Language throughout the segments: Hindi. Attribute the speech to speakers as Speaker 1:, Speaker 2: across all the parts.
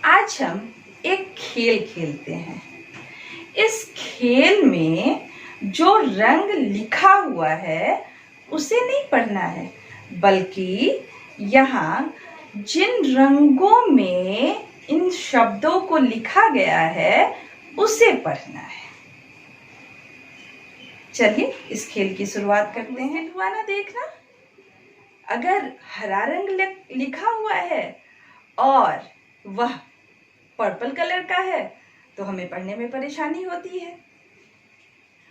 Speaker 1: आज हम एक खेल खेलते हैं। इस खेल में जो रंग लिखा हुआ है उसे नहीं पढ़ना है, बल्कि यहाँ जिन रंगों में इन शब्दों को लिखा गया है उसे पढ़ना है। चलिए इस खेल की शुरुआत करते हैं। हुआ ना, देखना, अगर हरा रंग लिखा हुआ है और वह पर्पल कलर का है तो हमें पढ़ने में परेशानी होती है,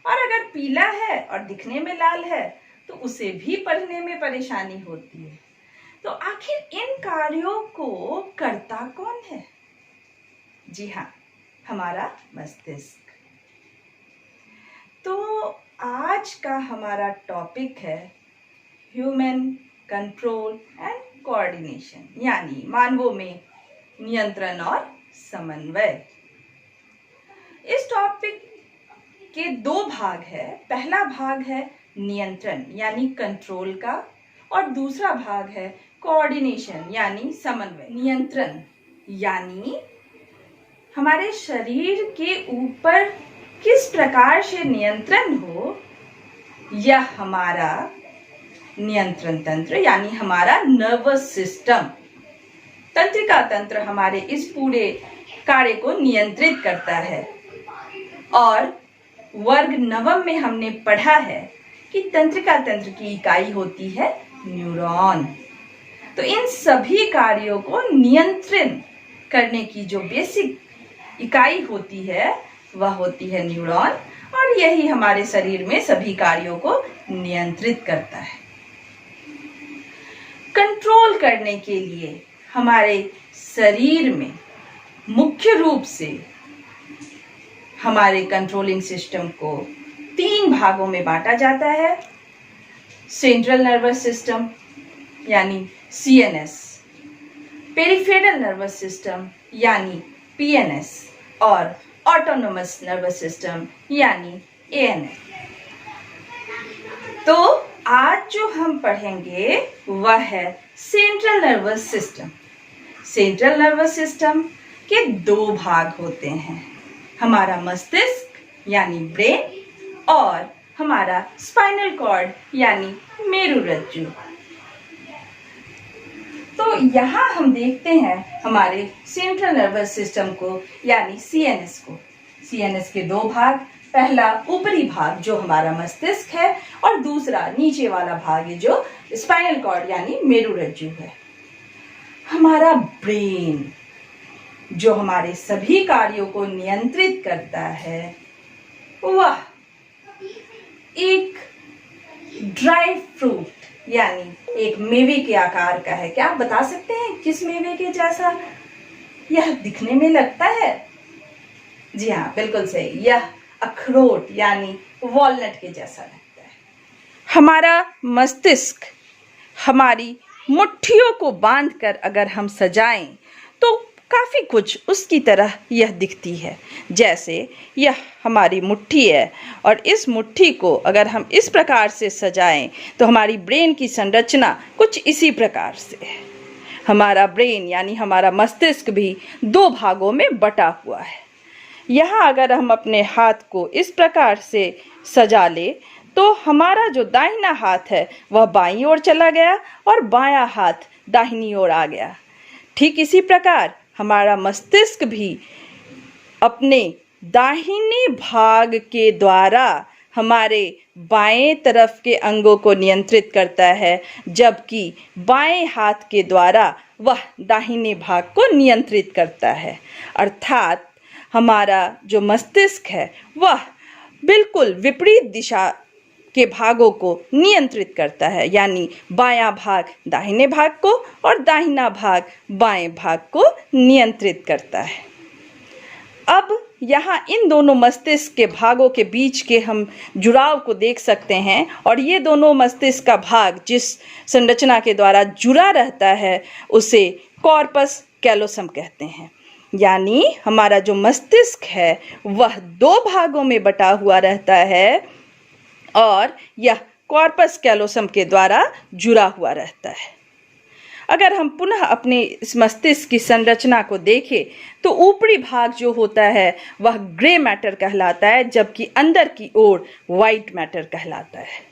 Speaker 1: और अगर पीला है और दिखने में लाल है तो उसे भी पढ़ने में परेशानी होती है। तो आखिर इन कार्यों को करता कौन है? जी हाँ, हमारा मस्तिष्क। तो आज का हमारा टॉपिक है ह्यूमन कंट्रोल एंड कोऑर्डिनेशन, यानी मानवों में नियंत्रण और समन्वय। इस टॉपिक के दो भाग है। पहला भाग है नियंत्रण यानी कंट्रोल का, और दूसरा भाग है कोऑर्डिनेशन यानी समन्वय। नियंत्रण यानी हमारे शरीर के ऊपर किस प्रकार से नियंत्रण हो, यह हमारा नियंत्रण तंत्र यानी हमारा नर्वस सिस्टम, तंत्रिका तंत्र हमारे इस पूरे कार्य को नियंत्रित करता है। और वर्ग नवम में हमने पढ़ा है कि तंत्रिका तंत्र की इकाई होती है न्यूरॉन। तो इन सभी कार्यों को नियंत्रित करने की जो बेसिक इकाई होती है वह होती है न्यूरॉन, और यही हमारे शरीर में सभी कार्यों को नियंत्रित करता है। कंट्रोल करने के लिए हमारे शरीर में मुख्य रूप से हमारे कंट्रोलिंग सिस्टम को 3 भागों में बांटा जाता है। सेंट्रल नर्वस सिस्टम यानी CNS, पेरिफेरल नर्वस सिस्टम यानी PNS, और ऑटोनोमस नर्वस सिस्टम यानी ANS। तो आज जो हम पढ़ेंगे वह है central nervous system. Central nervous system के 2 भाग होते हैं, हमारा मस्तिष्क यानी ब्रेन और हमारा स्पाइनल कॉर्ड यानी मेरुरज्जु। तो यहाँ हम देखते हैं हमारे सेंट्रल नर्वस सिस्टम को यानी CNS को। CNS के 2 भाग, पहला ऊपरी भाग जो हमारा मस्तिष्क है, और दूसरा नीचे वाला भाग है जो स्पाइनल कॉर्ड यानी मेरुरज्जु है। हमारा ब्रेन जो हमारे सभी कार्यों को नियंत्रित करता है वह एक ड्राई फ्रूट यानी एक मेवे के आकार का है। क्या आप बता सकते हैं किस मेवे के जैसा यह दिखने में लगता है? जी हाँ, बिल्कुल सही, यह अखरोट यानी वॉलनट के जैसा लगता है। हमारा मस्तिष्क हमारी मुट्ठियों को बांधकर अगर हम सजाएं तो काफ़ी कुछ उसकी तरह यह दिखती है। जैसे यह हमारी मुट्ठी है, और इस मुट्ठी को अगर हम इस प्रकार से सजाएं तो हमारी ब्रेन की संरचना कुछ इसी प्रकार से है। हमारा ब्रेन यानी हमारा मस्तिष्क भी 2 भागों में बटा हुआ है। यहाँ अगर हम अपने हाथ को इस प्रकार से सजा ले तो हमारा जो दाहिना हाथ है वह बाईं ओर चला गया और बायां हाथ दाहिनी ओर आ गया। ठीक इसी प्रकार हमारा मस्तिष्क भी अपने दाहिने भाग के द्वारा हमारे बाएं तरफ के अंगों को नियंत्रित करता है, जबकि बाएं हाथ के द्वारा वह दाहिने भाग को नियंत्रित करता है। अर्थात हमारा जो मस्तिष्क है वह बिल्कुल विपरीत दिशा के भागों को नियंत्रित करता है, यानी बायां भाग दाहिने भाग को और दाहिना भाग बाएं भाग को नियंत्रित करता है। अब यहाँ इन दोनों मस्तिष्क के भागों के बीच के हम जुड़ाव को देख सकते हैं, और ये दोनों मस्तिष्क का भाग जिस संरचना के द्वारा जुड़ा रहता है उसे कॉर्पस कैलोसम कहते हैं। यानी हमारा जो मस्तिष्क है वह 2 भागों में बटा हुआ रहता है और यह कॉर्पस कैलोसम के द्वारा जुड़ा हुआ रहता है। अगर हम पुनः अपने इस मस्तिष्क की संरचना को देखें तो ऊपरी भाग जो होता है वह ग्रे मैटर कहलाता है, जबकि अंदर की ओर वाइट मैटर कहलाता है।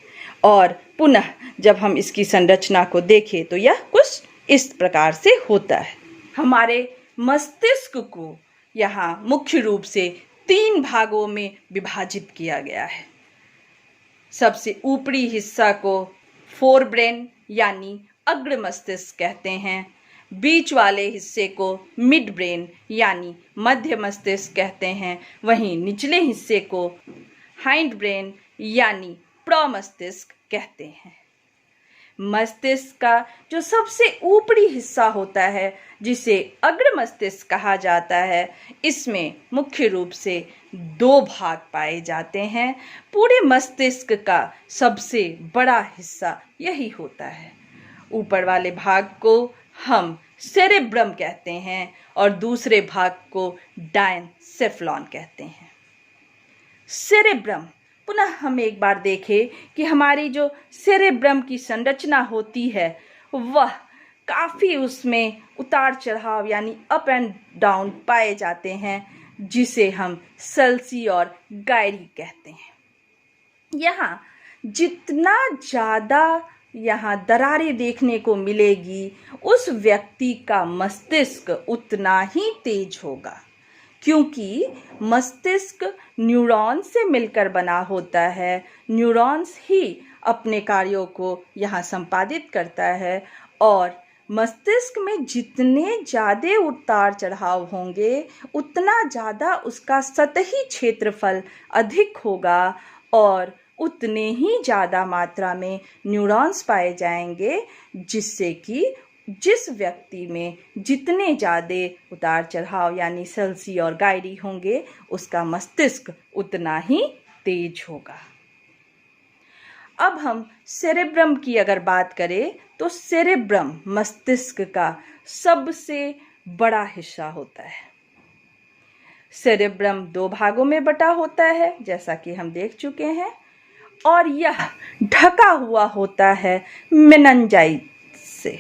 Speaker 1: और पुनः जब हम इसकी संरचना को देखें तो यह कुछ इस प्रकार से होता है। हमारे मस्तिष्क को यहाँ मुख्य रूप से 3 भागों में विभाजित किया गया है। सबसे ऊपरी हिस्सा को फोर ब्रेन यानी अग्र मस्तिष्क कहते हैं, बीच वाले हिस्से को मिड ब्रेन यानी मध्य मस्तिष्क कहते हैं, वहीं निचले हिस्से को हाइंड ब्रेन यानी प्र मस्तिष्क कहते हैं। मस्तिष्क का जो सबसे ऊपरी हिस्सा होता है जिसे अग्र मस्तिष्क कहा जाता है, इसमें मुख्य रूप से 2 भाग पाए जाते हैं। पूरे मस्तिष्क का सबसे बड़ा हिस्सा यही होता है। ऊपर वाले भाग को हम सेरेब्रम कहते हैं और दूसरे भाग को डायनसेफलॉन कहते हैं। सेरेब्रम, पुनः हम एक बार देखें कि हमारी जो सेरेब्रम की संरचना होती है वह काफ़ी उसमें उतार चढ़ाव यानी अप एंड डाउन पाए जाते हैं, जिसे हम सल्सी और गायरी कहते हैं। यहाँ जितना ज़्यादा यहाँ दरारें देखने को मिलेगी उस व्यक्ति का मस्तिष्क उतना ही तेज होगा, क्योंकि मस्तिष्क न्यूरॉन्स से मिलकर बना होता है। न्यूरॉन्स ही अपने कार्यों को यहाँ संपादित करता है और मस्तिष्क में जितने ज़्यादा उतार चढ़ाव होंगे उतना ज़्यादा उसका सतही क्षेत्रफल अधिक होगा और उतने ही ज़्यादा मात्रा में न्यूरॉन्स पाए जाएंगे, जिससे कि जिस व्यक्ति में जितने ज़्यादा उतार चढ़ाव यानी सल्सी और गायरी होंगे उसका मस्तिष्क उतना ही तेज होगा। अब हम सेरेब्रम की अगर बात करें तो सेरेब्रम मस्तिष्क का सबसे बड़ा हिस्सा होता है। सेरेब्रम 2 भागों में बटा होता है जैसा कि हम देख चुके हैं, और यह ढका हुआ होता है मेनिंजाइट से।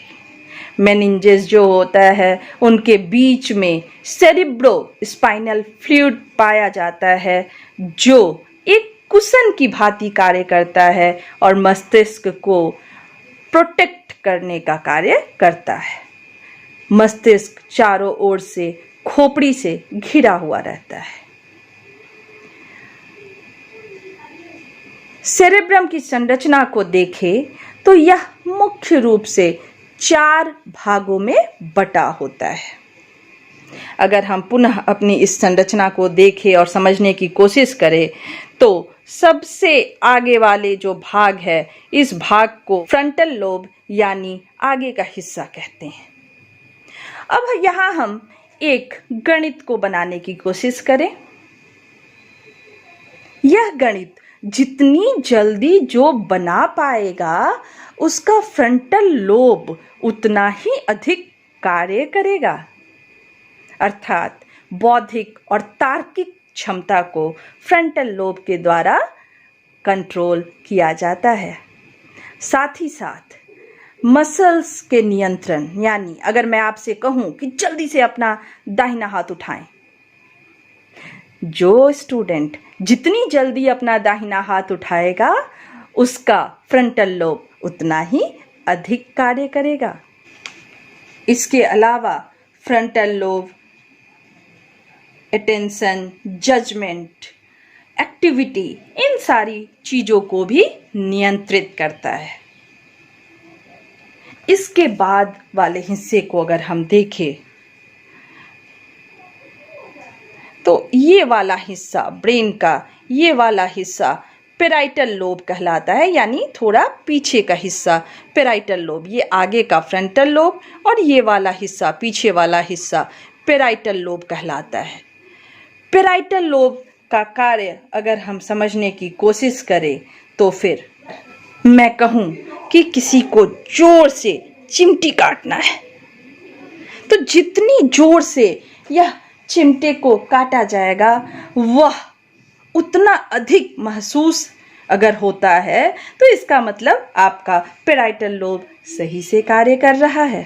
Speaker 1: मेनिंजेस जो होता है उनके बीच में सेरिब्रो स्पाइनल फ्लूइड पाया जाता है, जो एक कुशन की भांति कार्य करता है और मस्तिष्क को प्रोटेक्ट करने का कार्य करता है। मस्तिष्क चारों ओर से खोपड़ी से घिरा हुआ रहता है। सेरेब्रम की संरचना को देखें तो यह मुख्य रूप से 4 भागों में बटा होता है। अगर हम पुनः अपनी इस संरचना को देखें और समझने की कोशिश करें तो सबसे आगे वाले जो भाग है इस भाग को फ्रंटल लोब यानी आगे का हिस्सा कहते हैं। अब यहाँ हम एक गणित को बनाने की कोशिश करें। यह गणित जितनी जल्दी जो बना पाएगा उसका फ्रंटल लोब उतना ही अधिक कार्य करेगा, अर्थात बौद्धिक और तार्किक क्षमता को फ्रंटल लोब के द्वारा कंट्रोल किया जाता है। साथ ही साथ मसल्स के नियंत्रण, यानी अगर मैं आपसे कहूं कि जल्दी से अपना दाहिना हाथ उठाएं, जो स्टूडेंट जितनी जल्दी अपना दाहिना हाथ उठाएगा उसका फ्रंटल लोब उतना ही अधिक कार्य करेगा। इसके अलावा frontal lobe attention, judgement, activity, इन सारी चीजों को भी नियंत्रित करता है। इसके बाद वाले हिस्से को अगर हम देखें तो ये वाला हिस्सा ब्रेन का, ये वाला हिस्सा पेराइटल लोब कहलाता है, यानी थोड़ा पीछे का हिस्सा पेराइटल लोब। ये आगे का फ्रंटल लोब और ये वाला हिस्सा, पीछे वाला हिस्सा पेराइटल लोब कहलाता है। पेराइटल लोब का कार्य अगर हम समझने की कोशिश करें तो फिर मैं कहूँ कि किसी को जोर से चिमटी काटना है तो जितनी जोर से यह चिमटे को काटा जाएगा वह उतना अधिक महसूस अगर होता है तो इसका मतलब आपका पेराइटल लोब सही से कार्य कर रहा है।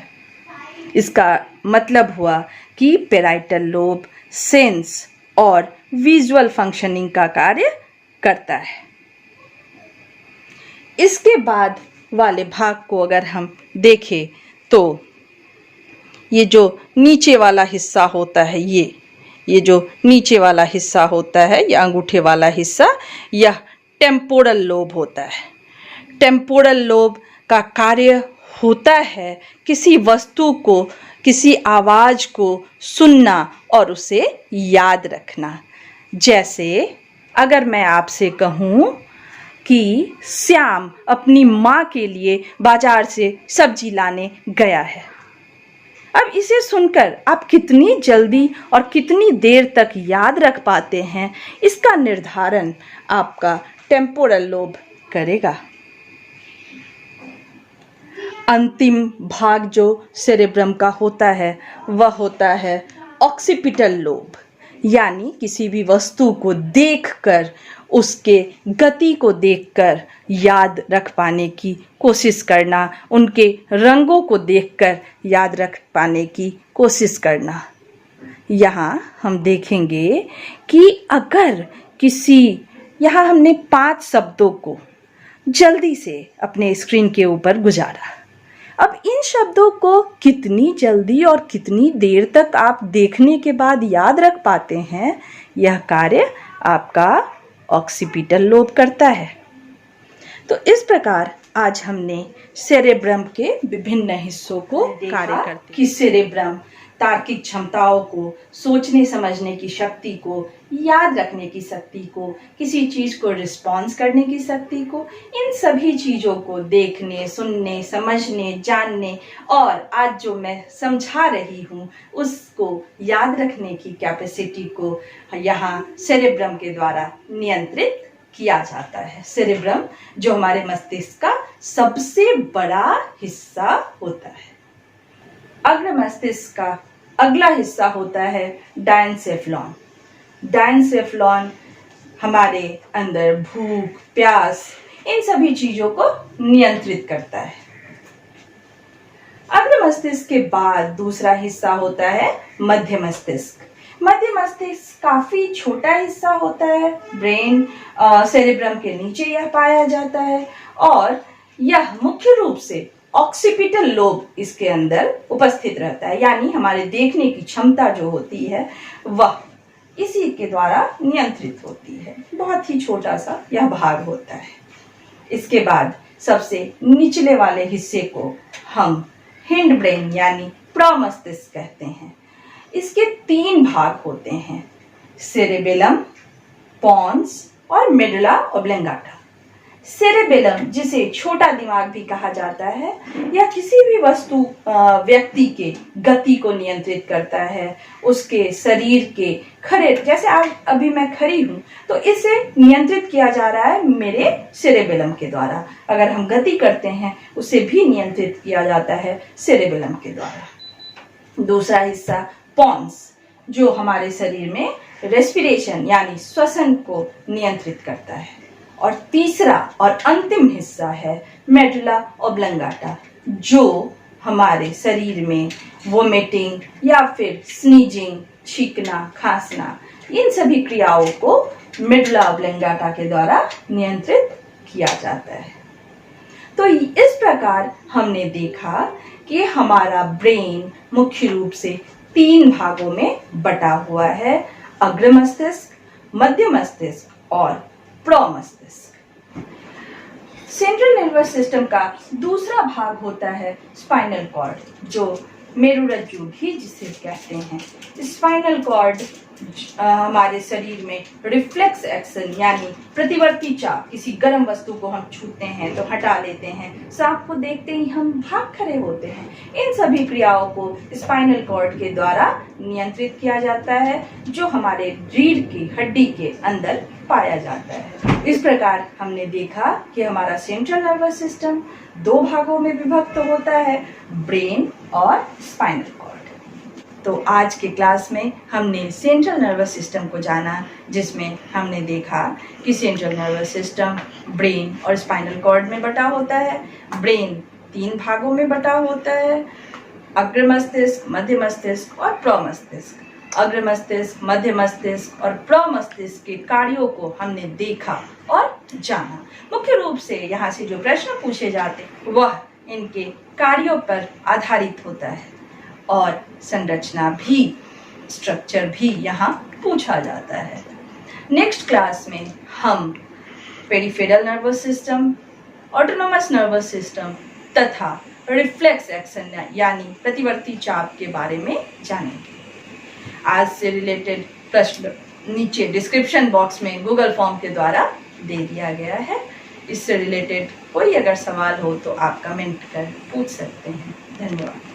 Speaker 1: इसका मतलब हुआ कि पैराइटल लोब सेंस और विजुअल फंक्शनिंग का कार्य करता है। इसके बाद वाले भाग को अगर हम देखें तो ये जो नीचे वाला हिस्सा होता है, ये जो नीचे वाला हिस्सा होता है, ये अंगूठे वाला हिस्सा, यह टेम्पोरल लोब होता है। टेम्पोरल लोब का कार्य होता है किसी वस्तु को, किसी आवाज़ को सुनना और उसे याद रखना। जैसे अगर मैं आपसे कहूँ कि श्याम अपनी माँ के लिए बाजार से सब्जी लाने गया है। अब इसे सुनकर आप कितनी जल्दी और कितनी देर तक याद रख पाते हैं, इसका निर्धारण आपका टेम्पोरल लोब करेगा। अंतिम भाग जो सेरेब्रम का होता है वह होता है ऑक्सीपिटल लोब, यानी किसी भी वस्तु को देखकर, उसके गति को देखकर याद रख पाने की कोशिश करना, उनके रंगों को देखकर याद रख पाने की कोशिश करना। यहाँ हम देखेंगे कि अगर यहाँ हमने 5 शब्दों को जल्दी से अपने स्क्रीन के ऊपर गुजारा। अब इन शब्दों को कितनी जल्दी और कितनी देर तक आप देखने के बाद याद रख पाते हैं, यह कार्य आपका ऑक्सीपिटल लोब करता है। तो इस प्रकार आज हमने सेरेब्रम के विभिन्न हिस्सों को कार्य करते कि सेरेब्रम तार्किक क्षमताओं को, सोचने समझने की शक्ति को, याद रखने की शक्ति को, किसी चीज को रिस्पॉन्स करने की शक्ति को, इन सभी चीजों को देखने, सुनने, समझने, जानने और आज जो मैं समझा रही हूँ उसको याद रखने की कैपेसिटी को यहाँ सेरेब्रम के द्वारा नियंत्रित किया जाता है। सेरेब्रम जो हमारे मस्तिष्क का सबसे बड़ा हिस्सा होता है। अग्र मस्तिष्क का अगला हिस्सा होता है डायनसेफ्लॉन। डायनसेफ्लॉन हमारे अंदर भूख, प्यास, इन सभी चीजों को नियंत्रित करता है। अग्र मस्तिष्क के बाद दूसरा हिस्सा होता है मध्य मस्तिष्क। मध्य मस्तिष्क काफी छोटा हिस्सा होता है। ब्रेन सेरेब्रम के नीचे यह पाया जाता है और यह मुख्य रूप से ऑक्सीपिटल लोब इसके अंदर उपस्थित रहता है, यानी हमारे देखने की क्षमता जो होती है वह इसी के द्वारा नियंत्रित होती है। बहुत ही छोटा सा यह भाग होता है। इसके बाद सबसे निचले वाले हिस्से को हम हिंड ब्रेन यानी प्रमस्तिष्क कहते हैं। इसके 3 भाग होते हैं, सेरेबेलम, पोन्स और मेडुला ऑब्लिंगाटा। सेरेबेलम, जिसे छोटा दिमाग भी कहा जाता है, यह किसी भी वस्तु व्यक्ति के गति को नियंत्रित करता है, उसके शरीर के खड़े, जैसे आज अभी मैं खड़ी हूँ तो इसे नियंत्रित किया जा रहा है मेरे सेरेबेलम के द्वारा। अगर हम गति करते हैं उसे भी नियंत्रित किया जाता है सेरेबेलम के द्वारा। दूसरा हिस्सा पोन्स, जो हमारे शरीर में रेस्पिरेशन यानी श्वसन को नियंत्रित करता है। और तीसरा और अंतिम हिस्सा है मेडुला ऑब्लिंगाटा, जो हमारे शरीर में वोमिटिंग या फिर स्नीजिंग, छींकना, खांसना, इन सभी क्रियाओं को मेडुला ऑब्लिंगाटा के द्वारा नियंत्रित किया जाता है। तो इस प्रकार हमने देखा कि हमारा ब्रेन मुख्य रूप से 3 भागों में बटा हुआ है, अग्र मस्तिष्क, मध्य मस्तिष्क और प्रमस्तिष्क। सेंट्रल नर्वस सिस्टम का दूसरा भाग होता है स्पाइनल कॉर्ड, जो मेरुरज्जु भी जिसे कहते हैं। स्पाइनल कॉर्ड हमारे शरीर में रिफ्लेक्स एक्शन यानी प्रतिवर्ती चाप, किसी गर्म वस्तु को हम छूते हैं तो हटा लेते हैं, सांप को देखते ही हम भाग खड़े होते हैं, इन सभी क्रियाओं को स्पाइनल कॉर्ड के द्वारा नियंत्रित किया जाता है, जो हमारे रीढ़ की हड्डी के अंदर पाया जाता है। इस प्रकार हमने देखा कि हमारा सेंट्रल नर्वस सिस्टम 2 भागों में विभक्त होता है, ब्रेन और स्पाइनल कॉर्ड। तो आज के क्लास में हमने सेंट्रल नर्वस सिस्टम को जाना, जिसमें हमने देखा कि सेंट्रल नर्वस सिस्टम ब्रेन और स्पाइनल कॉर्ड में बटा होता है। ब्रेन 3 भागों में बटा होता है, अग्र मस्तिष्क, मध्य मस्तिष्क और प्रमस्तिष्क। अग्र मस्तिष्क, मध्य मस्तिष्क और प्रमस्तिष्क के कार्यों को हमने देखा और जाना। मुख्य रूप से यहाँ से जो प्रश्न पूछे जाते वह इनके कार्यों पर आधारित होता है और संरचना भी, स्ट्रक्चर भी यहाँ पूछा जाता है। नेक्स्ट क्लास में हम peripheral nervous system, autonomous nervous system तथा रिफ्लेक्स एक्शन यानी प्रतिवर्ती चाप के बारे में जानेंगे। आज से रिलेटेड प्रश्न नीचे डिस्क्रिप्शन बॉक्स में गूगल फॉर्म के द्वारा दे दिया गया है। इससे रिलेटेड कोई अगर सवाल हो तो आप कमेंट कर पूछ सकते हैं। धन्यवाद।